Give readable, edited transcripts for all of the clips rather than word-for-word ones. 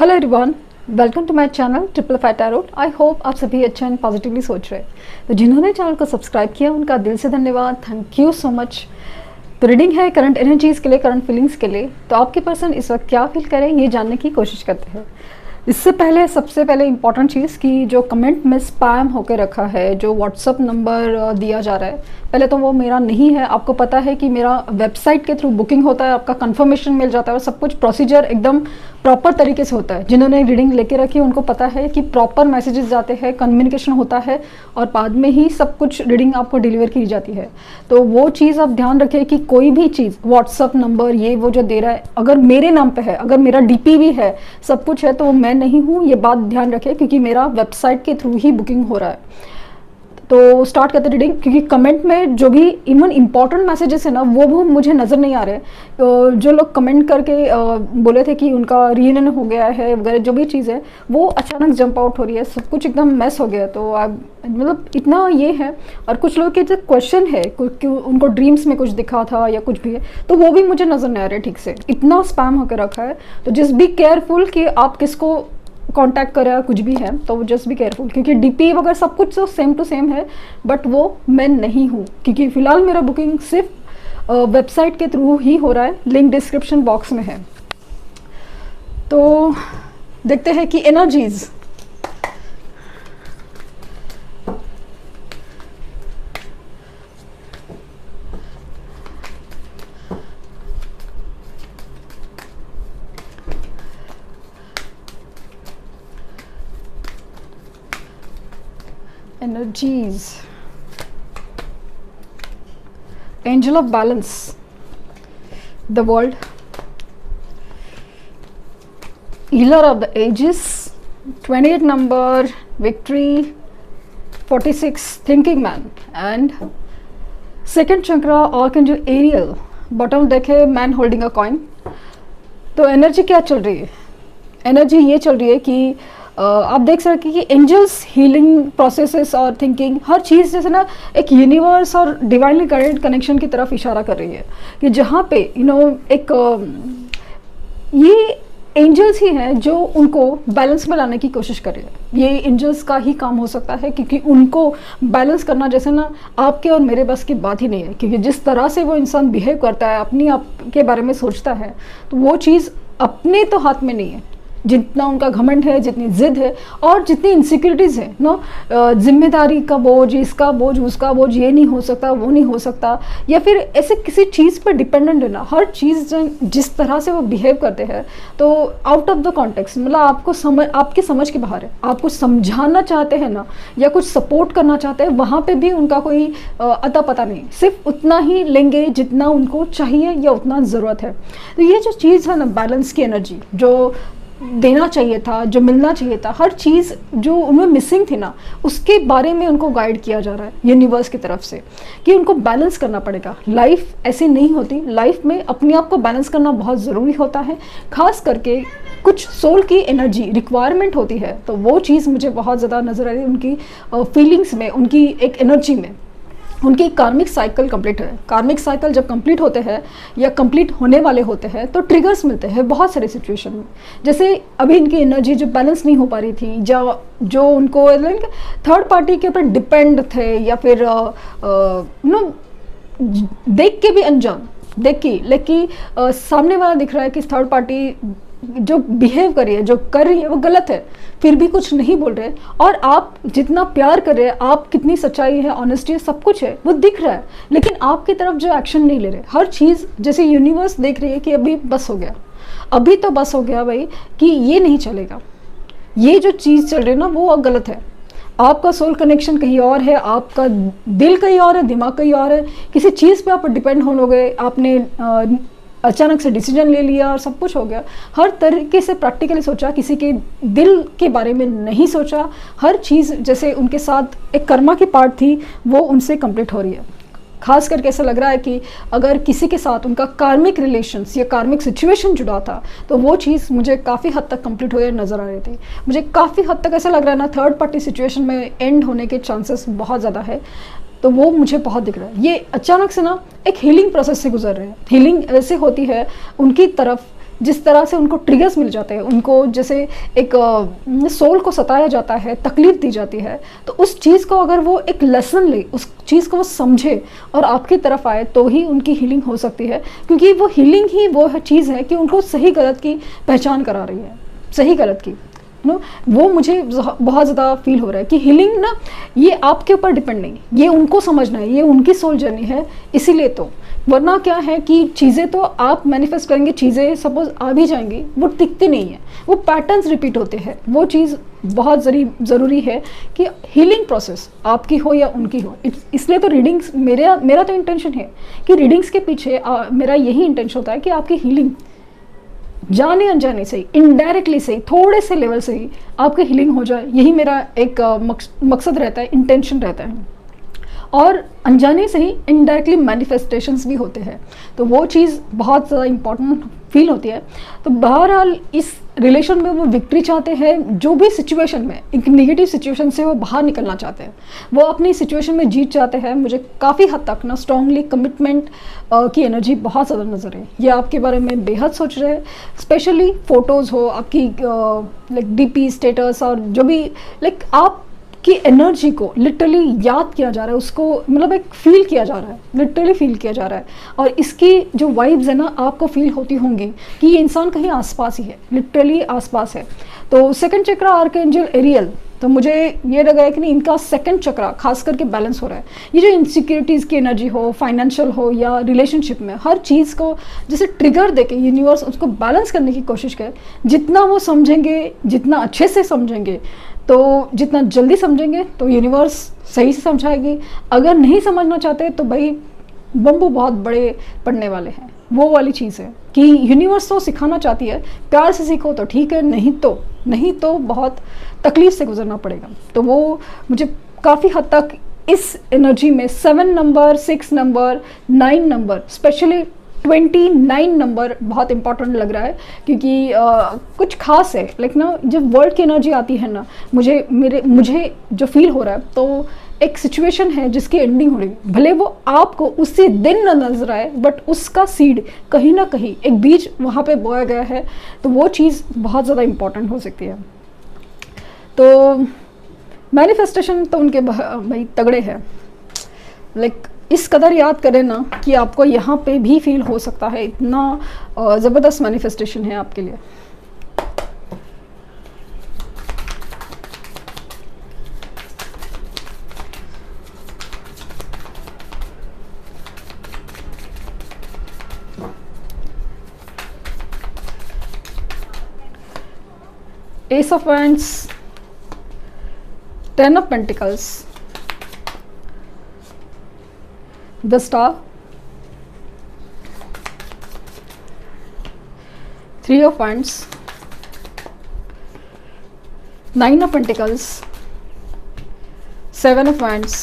Hello everyone, welcome to my channel triple five tarot. I hope आप सभी अच्छे and positively सोच रहे हैं। तो जिन्होंने चैनल को सब्सक्राइब किया उनका दिल से धन्यवाद, थैंक यू सो मच। तो रीडिंग है करंट एनर्जीज के लिए, करंट फीलिंग्स के लिए। तो आपके पर्सन इस वक्त क्या फील करें ये जानने की कोशिश करते हैं। इससे पहले सबसे पहले इम्पॉर्टेंट चीज़ कि जो कमेंट में स्पैम होकर रखा है, जो व्हाट्सअप नंबर दिया जा रहा है, पहले तो वो मेरा नहीं है। आपको पता है कि मेरा वेबसाइट के थ्रू बुकिंग होता है, आपका कंफर्मेशन मिल जाता है और सब कुछ प्रोसीजर एकदम प्रॉपर तरीके से होता है। जिन्होंने रीडिंग लेके रखी है उनको पता है कि प्रॉपर मैसेजेस जाते हैं, कम्युनिकेशन होता है और बाद में ही सब कुछ रीडिंग आपको डिलीवर की जाती है। तो वो चीज़ आप ध्यान रखें कि कोई भी चीज़ व्हाट्सअप नंबर ये वो जो दे रहा है, अगर मेरे नाम पे है, अगर मेरा डीपी भी है, सब कुछ है, तो मैं नहीं हूँ, ये बात ध्यान रखें क्योंकि मेरा वेबसाइट के थ्रू ही बुकिंग हो रहा है। तो स्टार्ट करते रीडिंग, क्योंकि कमेंट में जो भी इवन इम्पॉर्टेंट मैसेजेस है ना वो मुझे नज़र नहीं आ रहे। तो जो लोग कमेंट करके बोले थे कि उनका रियूनियन हो गया है वगैरह, जो भी चीज़ है वो अचानक जंप आउट हो रही है, सब कुछ एकदम मैस हो गया। तो आप मतलब इतना ये है। और कुछ लोग के जो क्वेश्चन है कि उनको ड्रीम्स में कुछ दिखा था या कुछ भी है, तो वो भी मुझे नज़र नहीं आ रहा है ठीक से, इतना स्पैम होकर रखा है। तो जस्ट बी केयरफुल कि आप किसको कांटेक्ट करें, कुछ भी है तो जस्ट बी केयरफुल, क्योंकि डीपी वगैरह सब कुछ तो सेम टू सेम है, बट वो मैं नहीं हूँ। क्योंकि फिलहाल मेरा बुकिंग सिर्फ वेबसाइट के थ्रू ही हो रहा है, लिंक डिस्क्रिप्शन बॉक्स में है। तो देखते हैं कि energies energies. Angel of balance, the world, healer of the ages, 28 number, victory, 46 thinking man, and second chakra archangel Ariel, bottom देखे man holding a coin। तो एनर्जी क्या चल रही है? एनर्जी ये चल रही है कि आप देख सकते हैं कि एंजल्स हीलिंग प्रोसेसेस और थिंकिंग हर चीज़ जैसे ना एक यूनिवर्स और डिवाइनली कनेक्टेड कनेक्शन की तरफ इशारा कर रही है कि जहाँ पे एक ये एंजल्स ही हैं जो उनको बैलेंस में लाने की कोशिश कर रही है। ये एंजल्स का ही काम हो सकता है, क्योंकि उनको बैलेंस करना जैसे ना आपके और मेरे बस की बात ही नहीं है। क्योंकि जिस तरह से वो इंसान बिहेव करता है, अपनी आप के बारे में सोचता है, तो वो चीज़ अपने तो हाथ में नहीं है। जितना उनका घमंड है, जितनी जिद है और जितनी इनसिक्योरिटीज़ है जिम्मेदारी का बोझ, इसका बोझ, उसका बोझ, ये नहीं हो सकता, वो नहीं हो सकता, या फिर ऐसे किसी चीज़ पर डिपेंडेंट है ना, हर चीज़ जिस तरह से वो बिहेव करते हैं तो आउट ऑफ द कॉन्टेक्स्ट, मतलब आपकी समझ के बाहर है। आप कुछ समझाना चाहते हैं ना या कुछ सपोर्ट करना चाहते हैं, वहाँ पर भी उनका कोई अता पता नहीं, सिर्फ उतना ही लेंगे जितना उनको चाहिए या उतना ज़रूरत है। तो ये जो चीज़ है ना, बैलेंस की एनर्जी जो देना चाहिए था, जो मिलना चाहिए था, हर चीज़ जो उनमें मिसिंग थी ना, उसके बारे में उनको गाइड किया जा रहा है यूनिवर्स की तरफ से कि उनको बैलेंस करना पड़ेगा। लाइफ ऐसी नहीं होती, लाइफ में अपने आप को बैलेंस करना बहुत ज़रूरी होता है। खास करके कुछ सोल की एनर्जी रिक्वायरमेंट होती है, तो वो चीज़ मुझे बहुत ज़्यादा नज़र आ रही है उनकी फीलिंग्स में, उनकी एक एनर्जी में। उनकी कार्मिक साइकिल कंप्लीट है। कार्मिक साइकिल जब कंप्लीट होते हैं या कंप्लीट होने वाले होते हैं तो ट्रिगर्स मिलते हैं बहुत सारे सिचुएशन में। जैसे अभी इनकी एनर्जी जो बैलेंस नहीं हो पा रही थी, जो उनको थर्ड पार्टी के ऊपर डिपेंड थे, या फिर देख के भी अनजान, देख के लेकिन सामने वाला दिख रहा है कि थर्ड पार्टी जो बिहेव कर रही है, जो कर रही है वो गलत है, फिर भी कुछ नहीं बोल रहे। और आप जितना प्यार कर रहे हैं, आप कितनी सच्चाई है, ऑनेस्टी है, सब कुछ है, वो दिख रहा है, लेकिन आपकी तरफ जो एक्शन नहीं ले रहे। हर चीज़ जैसे यूनिवर्स देख रही है कि अभी बस हो गया, अभी तो बस हो गया भाई, कि ये नहीं चलेगा, ये जो चीज़ चल रही है ना वो गलत है। आपका सोल कनेक्शन कहीं और है, आपका दिल कहीं और है, दिमाग कहीं और है, किसी चीज़ पे आप डिपेंड हो लोगे, आपने अचानक से डिसीजन ले लिया और सब कुछ हो गया। हर तरीके से प्रैक्टिकली सोचा, किसी के दिल के बारे में नहीं सोचा। हर चीज़ जैसे उनके साथ एक कर्मा की पार्ट थी वो उनसे कंप्लीट हो रही है। खास करके ऐसा लग रहा है कि अगर किसी के साथ उनका कार्मिक रिलेशंस या कार्मिक सिचुएशन जुड़ा था तो वो चीज़ मुझे काफ़ी हद तक कंप्लीट हुए नज़र आ रही थी। मुझे काफ़ी हद तक ऐसा लग रहा है ना, थर्ड पार्टी सिचुएशन में एंड होने के चांसेस बहुत ज़्यादा है। तो वो मुझे बहुत दिख रहा है। ये अचानक से ना एक हीलिंग प्रोसेस से गुजर रहे हैं। हीलिंग ऐसे होती है उनकी तरफ जिस तरह से उनको ट्रिगर्स मिल जाते हैं, उनको जैसे एक सोल को सताया जाता है, तकलीफ दी जाती है, तो उस चीज़ को अगर वो एक लेसन ले, उस चीज़ को वो समझे और आपकी तरफ आए तो ही उनकी हीलिंग हो सकती है। क्योंकि वो हीलिंग ही वो चीज़ है कि उनको सही गलत की पहचान करा रही है, सही गलत की। नो, वो मुझे बहुत ज़्यादा फील हो रहा है कि हीलिंग ना ये आपके ऊपर डिपेंड नहीं, ये उनको समझना है, ये उनकी सोल जर्नी है। इसीलिए तो, वरना क्या है कि चीज़ें तो आप मैनिफेस्ट करेंगे, चीज़ें सपोज आ भी जाएंगी, वो टिकती नहीं है, वो पैटर्न्स रिपीट होते हैं। वो चीज़ बहुत ज़रूरी है कि हीलिंग प्रोसेस आपकी हो या उनकी हो। इसलिए तो रीडिंग्स, मेरा तो इंटेंशन है कि रीडिंग्स के पीछे मेरा यही इंटेंशन होता है कि आपकी हीलिंग जाने अनजाने से ही, इनडायरेक्टली से ही, थोड़े से लेवल से ही आपकी हीलिंग हो जाए। यही मेरा एक मकसद रहता है, इंटेंशन रहता है। और अनजाने से ही इनडायरेक्टली मैनिफेस्टेशंस भी होते हैं, तो वो चीज़ बहुत ज़्यादा इम्पॉर्टेंट फील होती है। तो बहरहाल इस रिलेशन में वो विक्ट्री चाहते हैं, जो भी सिचुएशन में, एक नेगेटिव सिचुएशन से वो बाहर निकलना चाहते हैं, वो अपनी सिचुएशन में जीत चाहते हैं। मुझे काफ़ी हद तक ना स्ट्रांगली कमिटमेंट की एनर्जी बहुत ज़्यादा नज़र है। ये आपके बारे में बेहद सोच रहे हैं, स्पेशली फ़ोटोज़ हो आपकी, लाइक डीपी स्टेटस, और जो भी लाइक आप की एनर्जी को लिटरली याद किया जा रहा है, उसको मतलब एक फील किया जा रहा है, लिटरली फील किया जा रहा है। और इसकी जो वाइब्स है ना, आपको फील होती होंगी कि ये इंसान कहीं आसपास ही है, लिटरली आसपास है। तो सेकंड चक्रा आर्कएंजल एरियल, तो मुझे ये लगा है कि नहीं, इनका सेकंड चक्रा खास करके बैलेंस हो रहा है। ये जो इनसिक्योरिटीज़ की एनर्जी हो, फाइनेंशियल हो या रिलेशनशिप में, हर चीज़ को जैसे ट्रिगर देके यूनिवर्स उसको बैलेंस करने की कोशिश करे। जितना वो समझेंगे, जितना अच्छे से समझेंगे, तो जितना जल्दी समझेंगे तो यूनिवर्स सही से समझाएगी। अगर नहीं समझना चाहते तो भाई बम्बू बहुत बड़े पड़ने वाले हैं। वो वाली चीज़ है कि यूनिवर्स तो सिखाना चाहती है, प्यार से सीखो तो ठीक है, नहीं तो बहुत तकलीफ से गुजरना पड़ेगा। तो वो मुझे काफ़ी हद तक इस एनर्जी में 7 number, 6 number, 9 number, specially 29 number बहुत इंपॉर्टेंट लग रहा है। क्योंकि कुछ खास है, लाइक ना जब वर्ल्ड की एनर्जी आती है ना, मुझे जो फील हो रहा है, तो एक सिचुएशन है जिसकी एंडिंग हो रही है। भले वो आपको उसी दिन न नजर आए, बट उसका सीड कहीं ना कहीं एक बीज वहाँ पे बोया गया है। तो वो चीज़ बहुत ज़्यादा इम्पॉर्टेंट हो सकती है। तो मैनिफेस्टेशन तो उनके भाई तगड़े हैं, लाइक इस कदर याद करें ना कि आपको यहाँ पे भी फील हो सकता है। इतना ज़बरदस्त मैनिफेस्टेशन है आपके लिए। Ace of Wands, 10 of Pentacles, the Star, 3 of Wands, 9 of Pentacles, 7 of Wands,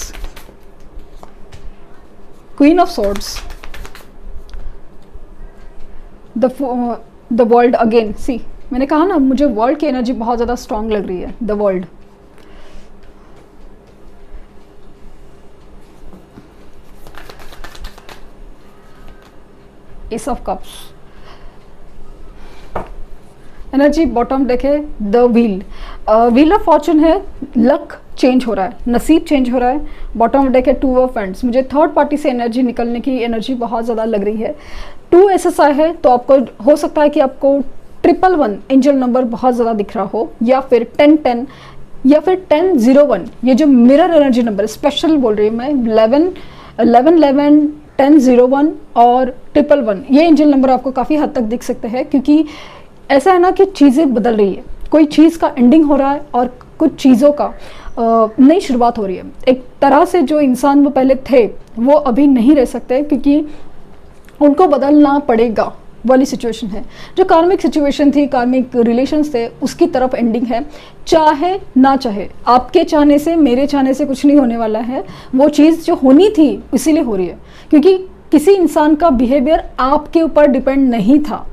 Queen of Swords, the World again. See, मैंने कहा ना, मुझे वर्ल्ड की एनर्जी बहुत ज़्यादा स्ट्रांग लग रही है। The world, ace of cups, energy bottom देखे, the wheel, wheel of fortune है। लक चेंज हो रहा है, नसीब चेंज हो रहा है। बॉटम देखे, 2 ऑफ हैंड्स, मुझे थर्ड पार्टी से एनर्जी निकलने की एनर्जी बहुत ज़्यादा लग रही है। 2 SSI है, तो आपको हो सकता है कि आपको 111 एंजल नंबर बहुत ज़्यादा दिख रहा हो, या फिर 1010 या फिर 1001। ये जो मिरर एनर्जी नंबर स्पेशल बोल रही हूँ मैं, 11 11 1001 और 111, ये एंजल नंबर आपको काफ़ी हद तक दिख सकते हैं। क्योंकि ऐसा है ना कि चीज़ें बदल रही है, कोई चीज़ का एंडिंग हो रहा है और कुछ चीज़ों का नई शुरुआत हो रही है। एक तरह से जो इंसान वो पहले थे वो अभी नहीं रह सकते, क्योंकि उनको बदलना पड़ेगा वाली सिचुएशन है। जो कार्मिक सिचुएशन थी, कार्मिक रिलेशंस थे, उसकी तरफ एंडिंग है। चाहे ना चाहे, आपके चाहने से, मेरे चाहने से कुछ नहीं होने वाला है। वो चीज़ जो होनी थी इसीलिए हो रही है, क्योंकि किसी इंसान का बिहेवियर आपके ऊपर डिपेंड नहीं था।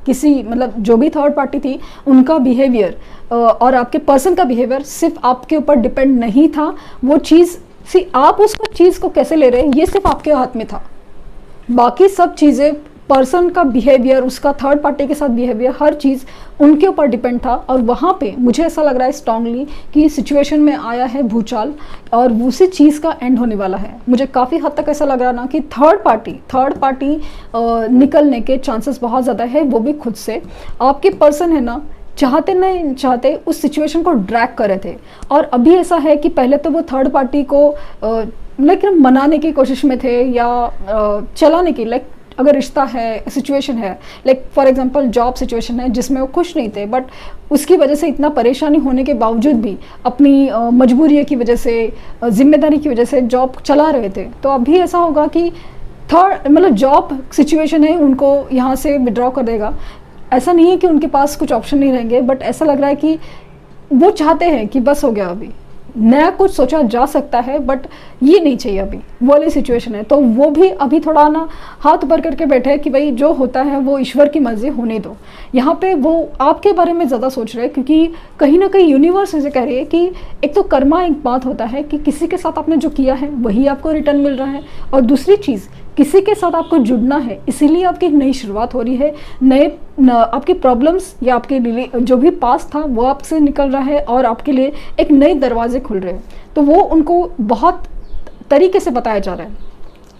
किसी मतलब जो भी थर्ड पार्टी थी, उनका बिहेवियर और आपके पर्सन का बिहेवियर सिर्फ आपके ऊपर डिपेंड नहीं था। वो चीज़ आप उसको चीज़ को कैसे ले रहे हैं, ये सिर्फ आपके हाथ में था। बाकी सब चीज़ें पर्सन का बिहेवियर, उसका थर्ड पार्टी के साथ बिहेवियर, हर चीज़ उनके ऊपर डिपेंड था। और वहाँ पे मुझे ऐसा लग रहा है स्ट्रांगली कि सिचुएशन में आया है भूचाल और उसी चीज़ का एंड होने वाला है। मुझे काफ़ी हद तक ऐसा लग रहा ना कि थर्ड पार्टी निकलने के चांसेस बहुत ज़्यादा है, वो भी खुद से। आपके पर्सन है ना, चाहते नहीं चाहते उस सिचुएशन को ड्रैग कर रहे थे। और अभी ऐसा है कि पहले तो वो थर्ड पार्टी को लाइक मनाने की कोशिश में थे या चलाने की, लाइक अगर रिश्ता है, सिचुएशन है, like for example job situation है जिसमें वो खुश नहीं थे, बट उसकी वजह से इतना परेशानी होने के बावजूद भी अपनी मजबूरी की वजह से, जिम्मेदारी की वजह से जॉब चला रहे थे। तो अभी ऐसा होगा कि थर्ड मतलब जॉब सिचुएशन है उनको यहाँ से विड्रॉ कर देगा। ऐसा नहीं है कि उनके पास कुछ ऑप्शन नहीं रहेंगे, बट ऐसा लग रहा है कि वो चाहते हैं कि बस हो गया, अभी नया कुछ सोचा जा सकता है बट ये नहीं चाहिए, अभी वो वाली सिचुएशन है। तो वो भी अभी थोड़ा ना हाथ ऊपर करके बैठे हैं कि भाई जो होता है वो ईश्वर की मर्जी होने दो। यहाँ पे वो आपके बारे में ज़्यादा सोच रहे हैं, क्योंकि कहीं ना कहीं यूनिवर्स ऐसे कह रही है कि एक तो कर्मा एक बात होता है कि किसी के साथ आपने जो किया है वही आपको रिटर्न मिल रहा है, और दूसरी चीज़ किसी के साथ आपको जुड़ना है, इसीलिए आपकी एक नई शुरुआत हो रही है। आपकी प्रॉब्लम्स या आपके जो भी पास था वो आपसे निकल रहा है और आपके लिए एक नए दरवाजे खुल रहे हैं। तो वो उनको बहुत तरीके से बताया जा रहा है।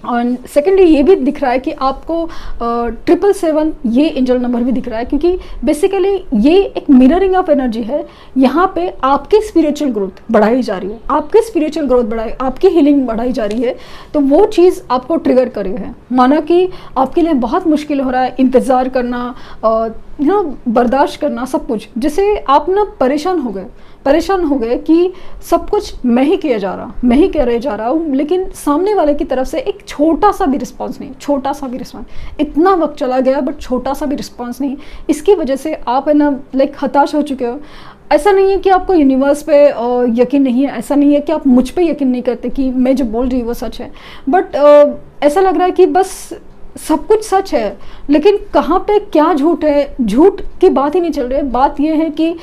और सेकेंडली ये भी दिख रहा है कि आपको 777 ये एंजल नंबर भी दिख रहा है, क्योंकि बेसिकली ये एक मिररिंग ऑफ एनर्जी है। यहाँ पे आपकी स्पिरिचुअल ग्रोथ बढ़ाई जा रही है, आपकी स्पिरिचुअल ग्रोथ बढ़ाई, आपकी हीलिंग बढ़ाई जा रही है। तो वो चीज़ आपको ट्रिगर कर रही है। माना कि आपके लिए बहुत मुश्किल हो रहा है इंतज़ार करना, बर्दाश्त करना सब कुछ, जिससे आप ना परेशान हो गए कि सब कुछ मैं ही किया जा रहा हूँ, लेकिन सामने वाले की तरफ से एक छोटा सा भी रिस्पांस नहीं, इतना वक्त चला गया बट छोटा सा भी रिस्पांस नहीं। इसकी वजह से आप है ना लाइक हताश हो चुके हो। ऐसा नहीं है कि आपको यूनिवर्स पे यकीन नहीं है, ऐसा नहीं है कि आप मुझ पे यकीन नहीं करते कि मैं जो बोल रही हूँ वो सच है, बट ऐसा लग रहा है कि बस सब कुछ सच है, लेकिन कहाँ पे क्या झूठ है, झूठ की बात ही नहीं चल रही है। बात यह है कि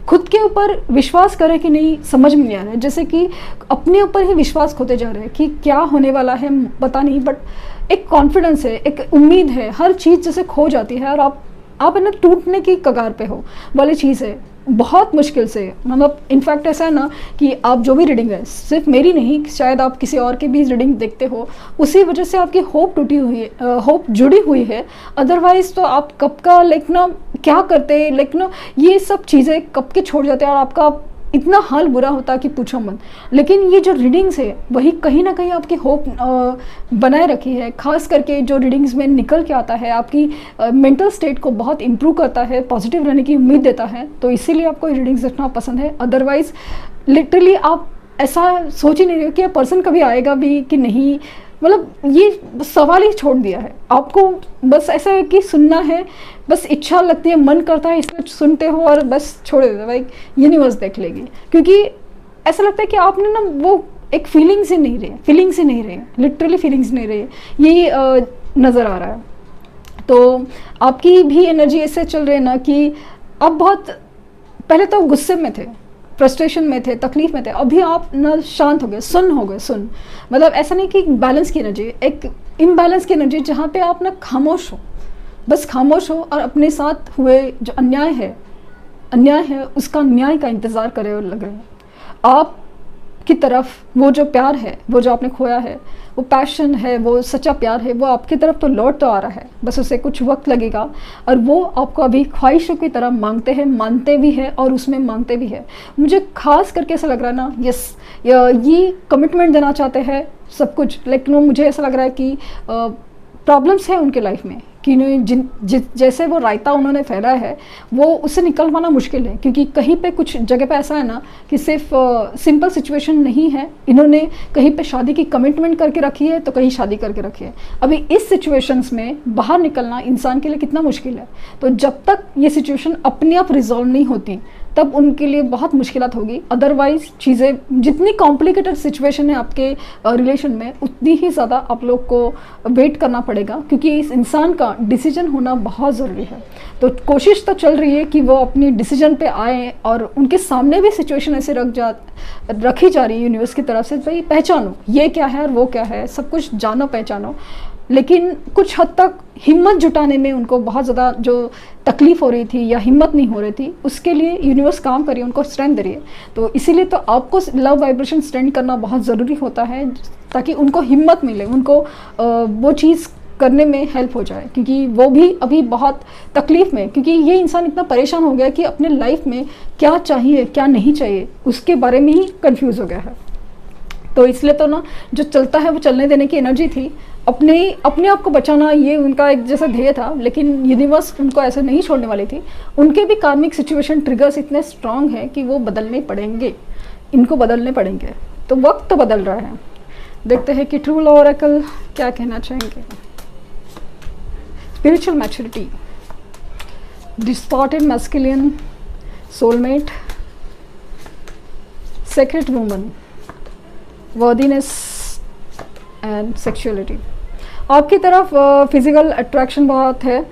खुद के ऊपर विश्वास करें कि नहीं, समझ में नहीं आ रहा है। जैसे कि अपने ऊपर ही विश्वास खोते जा रहे हैं कि क्या होने वाला है पता नहीं, बट एक कॉन्फिडेंस है, एक उम्मीद है, हर चीज़ जैसे खो जाती है और आप है ना टूटने की कगार पे हो वाली चीज़ है। बहुत मुश्किल से, मतलब इनफैक्ट ऐसा है ना कि आप जो भी रीडिंग है, सिर्फ मेरी नहीं, शायद आप किसी और की भी रीडिंग देखते हो, उसी वजह से आपकी होप टूटी हुई है, होप जुड़ी हुई है। अदरवाइज तो आप कब का लाइक ना क्या करते, लाइक ना ये सब चीज़ें कब के छोड़ जाते हैं और आपका इतना हाल बुरा होता कि पूछो मत। लेकिन ये जो रीडिंग्स है वही कहीं ना कहीं आपकी होप बनाए रखी है। खास करके जो रीडिंग्स में निकल के आता है आपकी मेंटल स्टेट को बहुत इम्प्रूव करता है, पॉजिटिव रहने की उम्मीद देता है। तो इसीलिए आपको रीडिंग्स देखना पसंद है। अदरवाइज लिटरली आप ऐसा सोच ही नहीं रहे हो कि पर्सन कभी आएगा भी कि नहीं, मतलब ये सवाल ही छोड़ दिया है आपको। बस ऐसा है कि सुनना है, बस इच्छा लगती है, मन करता है, इसको सुनते हो और बस छोड़ देते हो, भाई यूनिवर्स देख लेगी। क्योंकि ऐसा लगता है कि आपने ना वो एक फीलिंग्स ही नहीं रहे, लिटरली फीलिंग्स नहीं रहे, यही नज़र आ रहा है। तो आपकी भी एनर्जी ऐसे चल रही है ना कि आप बहुत पहले तो गुस्से में थे, फ्रस्ट्रेशन में थे, तकलीफ में थे, अभी आप ना शांत हो गए, सुन मतलब ऐसा नहीं कि बैलेंस की एनर्जी, एक इम्बैलेंस की एनर्जी, जहाँ पे आप ना खामोश हो, बस खामोश हो और अपने साथ हुए जो अन्याय है उसका न्याय का इंतज़ार करे और लग रहे हैं आप की तरफ। वो जो प्यार है, वो जो आपने खोया है, वो पैशन है, वो सच्चा प्यार है, वो आपकी तरफ तो लौट तो आ रहा है, बस उसे कुछ वक्त लगेगा। और वो आपको अभी ख्वाहिशों की तरह मांगते हैं, मानते भी है और उसमें मांगते भी है। मुझे खास करके ऐसा लग रहा है ना, यस ये कमिटमेंट देना चाहते हैं सब कुछ, लेकिन मुझे ऐसा लग रहा है कि प्रॉब्लम्स है उनके लाइफ में कि जैसे वो रायता उन्होंने फैलाया है वो उससे निकल पाना मुश्किल है। क्योंकि कहीं पे कुछ जगह पे ऐसा है ना कि सिर्फ सिंपल सिचुएशन नहीं है, इन्होंने कहीं पे शादी की कमिटमेंट करके रखी है तो कहीं शादी करके रखी है। अभी इस सिचुएशंस में बाहर निकलना इंसान के लिए कितना मुश्किल है। तो जब तक ये सिचुएशन अपने आप रिजॉल्व नहीं होती तब उनके लिए बहुत मुश्किलात होगी। अदरवाइज चीज़ें जितनी कॉम्प्लिकेटेड सिचुएशन है आपके रिलेशन में, उतनी ही ज़्यादा आप लोग को वेट करना पड़ेगा, क्योंकि इस इंसान का डिसीजन होना बहुत ज़रूरी है। तो कोशिश तो चल रही है कि वो अपनी डिसीजन पे आए, और उनके सामने भी सिचुएशन ऐसे रखी जा रही है यूनिवर्स की तरफ से, भाई पहचानो ये क्या है और वो क्या है, सब कुछ जानो पहचानो। लेकिन कुछ हद तक हिम्मत जुटाने में उनको बहुत ज़्यादा जो तकलीफ़ हो रही थी या हिम्मत नहीं हो रही थी, उसके लिए यूनिवर्स काम करिए, उनको स्ट्रेंथ दे रही है। तो इसीलिए तो आपको लव वाइब्रेशन स्ट्रेंथ करना बहुत ज़रूरी होता है, ताकि उनको हिम्मत मिले, उनको वो चीज़ करने में हेल्प हो जाए, क्योंकि वो भी अभी बहुत तकलीफ़ में, क्योंकि ये इंसान इतना परेशान हो गया कि अपने लाइफ में क्या चाहिए क्या नहीं चाहिए उसके बारे में ही कंफ्यूज हो गया है। तो इसलिए तो ना जो चलता है वो चलने देने की एनर्जी थी, अपने अपने आप को बचाना ये उनका एक जैसा ध्येय था, लेकिन यूनिवर्स उनको ऐसे नहीं छोड़ने वाली थी। उनके भी कार्मिक सिचुएशन ट्रिगर्स इतने स्ट्रांग हैं कि वो बदलने पड़ेंगे, इनको बदलने पड़ेंगे। तो वक्त तो बदल रहा है, देखते हैं कि ट्रू लव ओरेकल क्या कहना चाहेंगे। Spiritual maturity, distorted masculine, soulmate, secret woman, worthiness and sexuality. आपकी तरफ फिजिकल अट्रैक्शन बहुत है,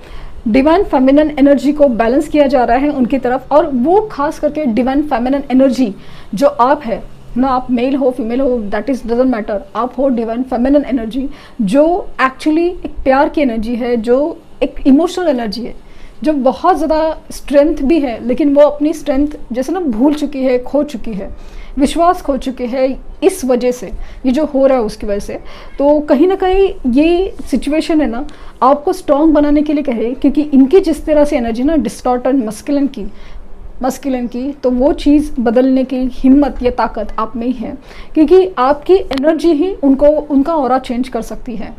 डिवाइन फेमिनिन एनर्जी को बैलेंस किया जा रहा है उनकी तरफ, और वो खास करके डिवाइन फेमिनिन एनर्जी जो आप है ना, आप मेल हो फीमेल हो दैट इज डजंट मैटर, आप हो डिवाइन फेमिनिन एनर्जी जो एक्चुअली एक प्यार की एनर्जी है, जो एक इमोशनल एनर्जी है, जो बहुत ज़्यादा स्ट्रेंथ भी है, लेकिन वो अपनी स्ट्रेंथ जैसे ना भूल चुकी है, खो चुकी है, विश्वास खो चुके हैं इस वजह से, ये जो हो रहा है उसकी वजह से। तो कहीं ना कहीं ये सिचुएशन है ना आपको स्ट्रॉन्ग बनाने के लिए कह रही है, क्योंकि इनकी जिस तरह से एनर्जी ना डिस्टॉर्टेड मस्कुलिन की, तो वो चीज़ बदलने की हिम्मत या ताकत आप में ही है, क्योंकि आपकी एनर्जी ही उनको उनका ऑरा चेंज कर सकती है।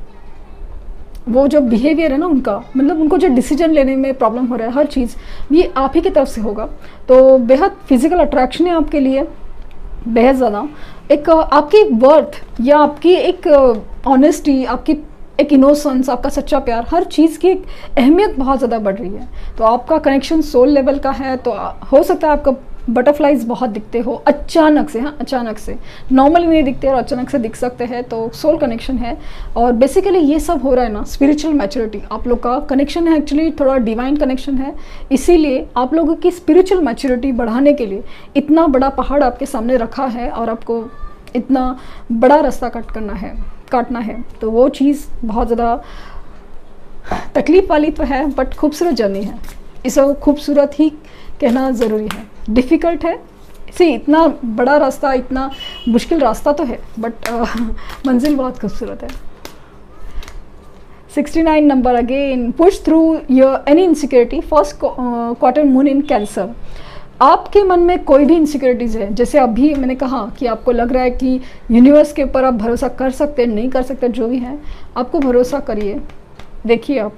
वो जो बिहेवियर है ना उनका, मतलब उनको जो डिसीजन लेने में प्रॉब्लम हो रहा है, हर चीज़ ये आप ही की तरफ से होगा। तो बेहद फिजिकल अट्रैक्शन है आपके लिए, बेहद ज़्यादा एक आपकी वर्थ या आपकी एक ऑनेस्टी, आपकी एक इनोसेंस, आपका सच्चा प्यार, हर चीज़ की एक अहमियत बहुत ज़्यादा बढ़ रही है। तो आपका कनेक्शन सोल लेवल का है, तो हो सकता है आपका बटरफ्लाइज बहुत दिखते हो अचानक से, हाँ अचानक से, नॉर्मली नहीं दिखते और अचानक से दिख सकते हैं, तो सोल कनेक्शन है। और बेसिकली ये सब हो रहा है ना स्पिरिचुअल मैच्योरिटी, आप लोग का कनेक्शन है एक्चुअली थोड़ा डिवाइन कनेक्शन है, इसीलिए आप लोगों की स्पिरिचुअल मैच्योरिटी बढ़ाने के लिए इतना बड़ा पहाड़ आपके सामने रखा है और आपको इतना बड़ा रास्ता काटना है। तो वो चीज़ बहुत ज़्यादा तकलीफ वाली तो है, बट खूबसूरत जर्नी है, इसे खूबसूरत ही कहना ज़रूरी है। डिफ़िकल्ट है सी, इतना बड़ा रास्ता, इतना मुश्किल रास्ता तो है, बट मंजिल बहुत खूबसूरत है। 69 number again, push through your any insecurity, first quarter moon in cancer. आपके मन में कोई भी इनसिक्योरिटीज़ है, जैसे अभी मैंने कहा कि आपको लग रहा है कि यूनिवर्स के ऊपर आप भरोसा कर सकते हैं, नहीं कर सकते, जो भी है आपको भरोसा करिए, देखिए आप,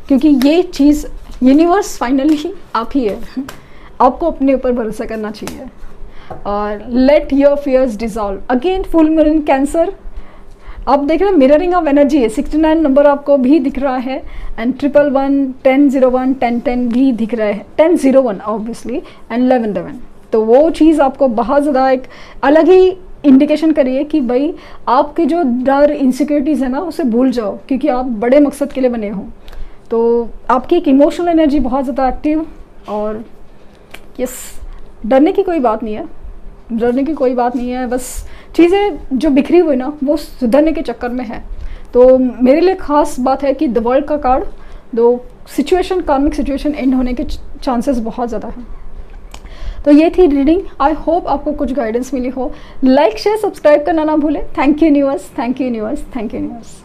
क्योंकि ये चीज़ यूनिवर्स फाइनली आप ही है, आपको अपने ऊपर भरोसा करना चाहिए। और let your fears dissolve, again full moon in Cancer, आप देख रहे हैं मिररिंग ऑफ एनर्जी है, 69 नंबर आपको भी दिख रहा है, एंड 111, 1001, 1010 भी दिख रहा है, 1001 ऑब्वियसली, एंड 1111। तो वो चीज़ आपको बहुत ज़्यादा एक अलग ही इंडिकेशन करिए कि भाई आपके जो डर इनसिक्योरिटीज़ है ना उसे भूल जाओ, क्योंकि आप बड़े मकसद के लिए बने हो। तो आपकी एक इमोशनल एनर्जी बहुत ज़्यादा एक्टिव, और यस डरने की कोई बात नहीं है, डरने की कोई बात नहीं है, बस चीज़ें जो बिखरी हुई ना वो सुधरने के चक्कर में है। तो मेरे लिए ख़ास बात है कि द वर्ल्ड का कार्ड, दो सिचुएशन, कार्मिक सिचुएशन एंड होने के चांसेस बहुत ज़्यादा हैं। तो ये थी रीडिंग, आई होप आपको कुछ गाइडेंस मिली हो। लाइक शेयर सब्सक्राइब करना ना भूलें। Thank you universe, thank you universe, thank you universe.